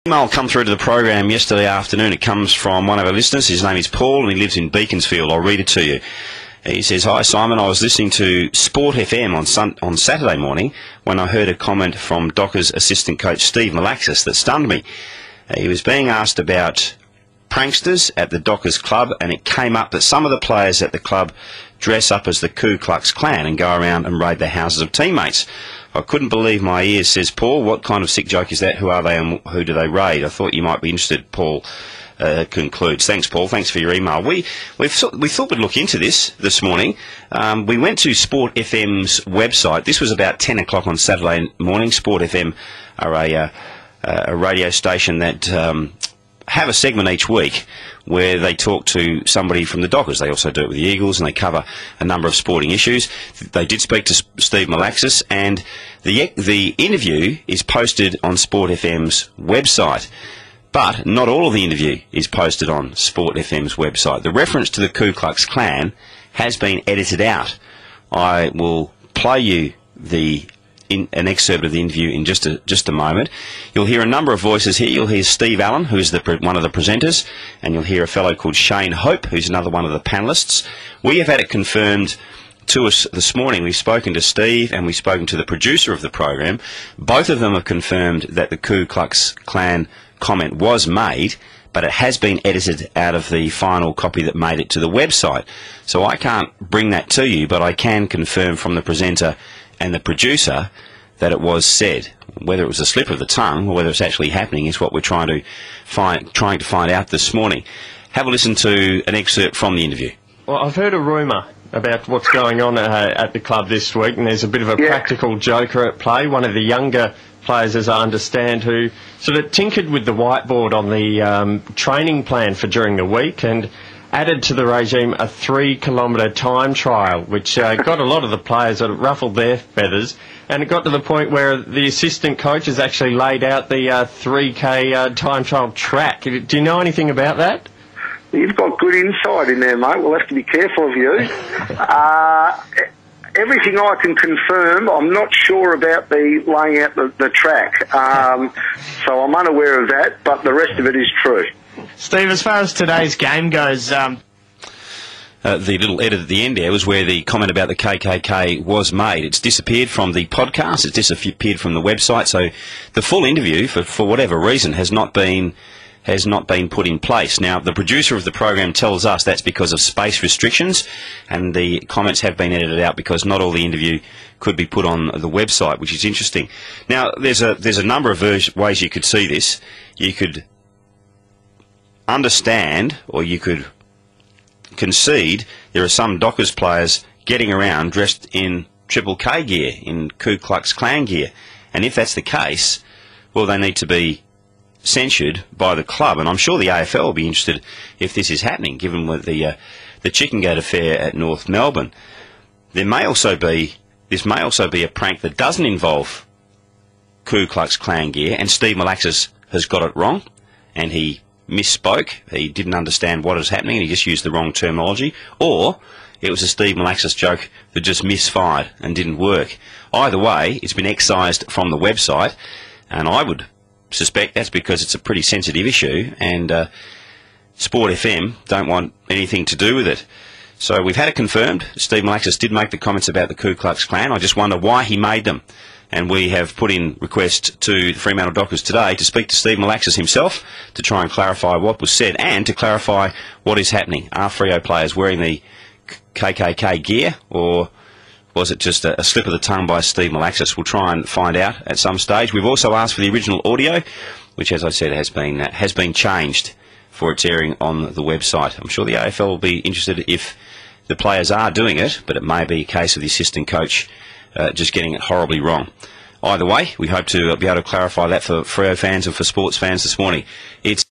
Email come through to the program yesterday afternoon. It comes from one of our listeners. His name is Paul and he lives in Beaconsfield. I'll read it to you. He says, "Hi Simon, I was listening to Sport FM on Saturday morning when I heard a comment from Dockers assistant coach Steve Malaxis that stunned me. He was being asked about pranksters at the Dockers club, and it came up that some of the players at the club dress up as the Ku Klux Klan and go around and raid the houses of teammates. I couldn't believe my ears," says Paul. "What kind of sick joke is that? Who are they and who do they raid?" I thought you might be interested, Paul concludes. Thanks, Paul. Thanks for your email. We thought we'd look into this morning. We went to Sport FM's website. This was about 10 o'clock on Saturday morning. Sport FM are a radio station that have a segment each week where they talk to somebody from the Dockers. They also do it with the Eagles, and they cover a number of sporting issues. They did speak to Steve Malaxis, and the interview is posted on Sport FM's website. But not all of the interview is posted on Sport FM's website. The reference to the Ku Klux Klan has been edited out. I will play you an excerpt of the interview in just a moment. You'll hear a number of voices here. You'll hear Steve Allen, who's one of the presenters, and you'll hear a fellow called Shane Hope, who's another one of the panellists. We have had it confirmed to us this morning. We've spoken to Steve and we've spoken to the producer of the program. Both of them have confirmed that the Ku Klux Klan comment was made, but it has been edited out of the final copy that made it to the website. So I can't bring that to you, but I can confirm from the presenter and the producer that it was said. Whether it was a slip of the tongue or whether it's actually happening is what we're trying to find out this morning. Have a listen to an excerpt from the interview. Well, I've heard a rumour about what's going on at the club this week, and there's a bit of a practical joker at play. One of the younger players, as I understand, who sort of tinkered with the whiteboard on the training plan for during the week and added to the regime a 3-kilometre time trial, which got a lot of the players that ruffled their feathers, and it got to the point where the assistant coach has actually laid out the 3K time trial track. Do you know anything about that? You've got good insight in there, mate. We'll have to be careful of you. Everything I can confirm, I'm not sure about the laying out the track. So I'm unaware of that, but the rest of it is true. Steve, as far as today's game goes... the little edit at the end there was where the comment about the KKK was made. It's disappeared from the podcast, it's disappeared from the website, so the full interview, for whatever reason, has not been put in place. Now, the producer of the program tells us that's because of space restrictions, and the comments have been edited out because not all the interview could be put on the website, which is interesting. Now, there's a number of ways you could see this. You could understand, or you could concede, there are some Dockers players getting around dressed in Triple K gear, in Ku Klux Klan gear, and if that's the case, well, they need to be censured by the club, and I'm sure the AFL will be interested if this is happening, given with the Chicken Gate affair at North Melbourne. This may also be a prank that doesn't involve Ku Klux Klan gear, and Steve Malaxis has got it wrong, and he misspoke, he didn't understand what is happening, and he just used the wrong terminology, or it was a Steve Malaxis joke that just misfired and didn't work. Either way, it's been excised from the website, and I would suspect that's because it's a pretty sensitive issue, and Sport FM don't want anything to do with it. So we've had it confirmed. Steve Malaxis did make the comments about the Ku Klux Klan. I just wonder why he made them. And we have put in request to the Fremantle Dockers today to speak to Steve Malaxis himself to try and clarify what was said and to clarify what is happening. Are Freo players wearing the KKK gear, or was it just a slip of the tongue by Steve Malaxis? We'll try and find out at some stage. We've also asked for the original audio, which, as I said, has been changed for its airing on the website. I'm sure the AFL will be interested if the players are doing it, but it may be a case of the assistant coach just getting it horribly wrong. Either way, we hope to be able to clarify that for Freo fans and for sports fans this morning. It's